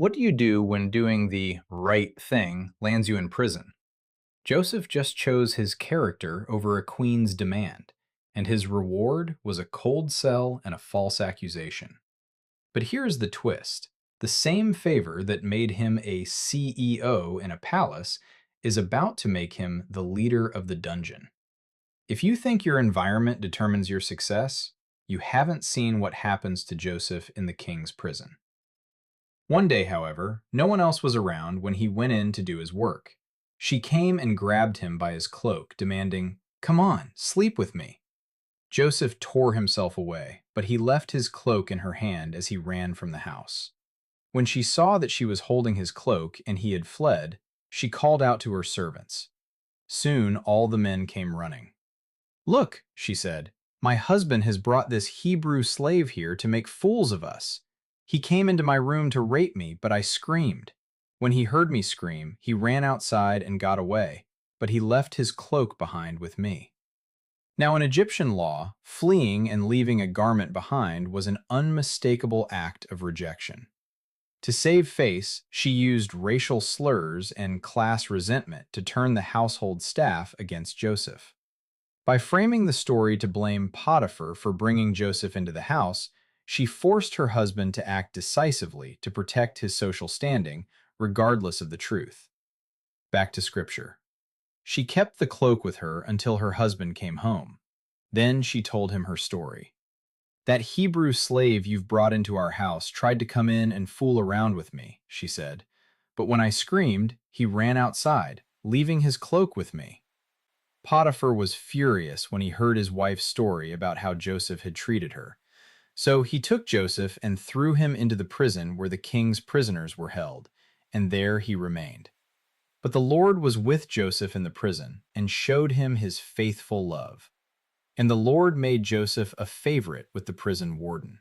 What do you do when doing the right thing lands you in prison? Joseph just chose his character over a queen's demand, and his reward was a cold cell and a false accusation. But here's the twist: the same favor that made him a CEO in a palace is about to make him the leader of the dungeon. If you think your environment determines your success, you haven't seen what happens to Joseph in the king's prison. One day, however, no one else was around when he went in to do his work. She came and grabbed him by his cloak, demanding, "Come on, sleep with me." Joseph tore himself away, but he left his cloak in her hand as he ran from the house. When she saw that she was holding his cloak and he had fled, she called out to her servants. Soon all the men came running. "Look," she said, "my husband has brought this Hebrew slave here to make fools of us. He came into my room to rape me, but I screamed. When he heard me scream, he ran outside and got away, but he left his cloak behind with me." Now, in Egyptian law, fleeing and leaving a garment behind was an unmistakable act of rejection. To save face, she used racial slurs and class resentment to turn the household staff against Joseph. By framing the story to blame Potiphar for bringing Joseph into the house, she forced her husband to act decisively to protect his social standing, regardless of the truth. Back to scripture. She kept the cloak with her until her husband came home. Then she told him her story. "That Hebrew slave you've brought into our house tried to come in and fool around with me," she said. "But when I screamed, he ran outside, leaving his cloak with me." Potiphar was furious when he heard his wife's story about how Joseph had treated her. So he took Joseph and threw him into the prison where the king's prisoners were held, and there he remained. But the Lord was with Joseph in the prison and showed him his faithful love. And the Lord made Joseph a favorite with the prison warden.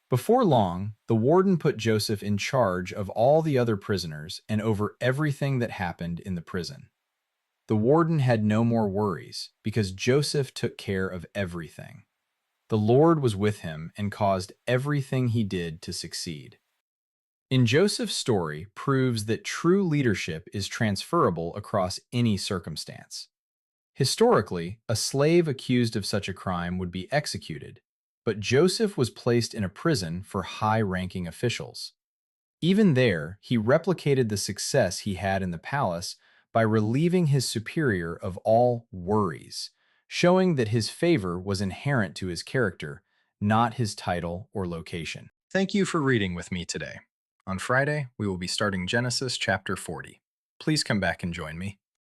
Before long, the warden put Joseph in charge of all the other prisoners and over everything that happened in the prison. The warden had no more worries because Joseph took care of everything. The Lord was with him and caused everything he did to succeed. In Joseph's story proves that true leadership is transferable across any circumstance. Historically, a slave accused of such a crime would be executed, but Joseph was placed in a prison for high-ranking officials. Even there, he replicated the success he had in the palace by relieving his superior of all worries, showing that his favor was inherent to his character, not his title or location. Thank you for reading with me today. On Friday, we will be starting Genesis chapter 40. Please come back and join me.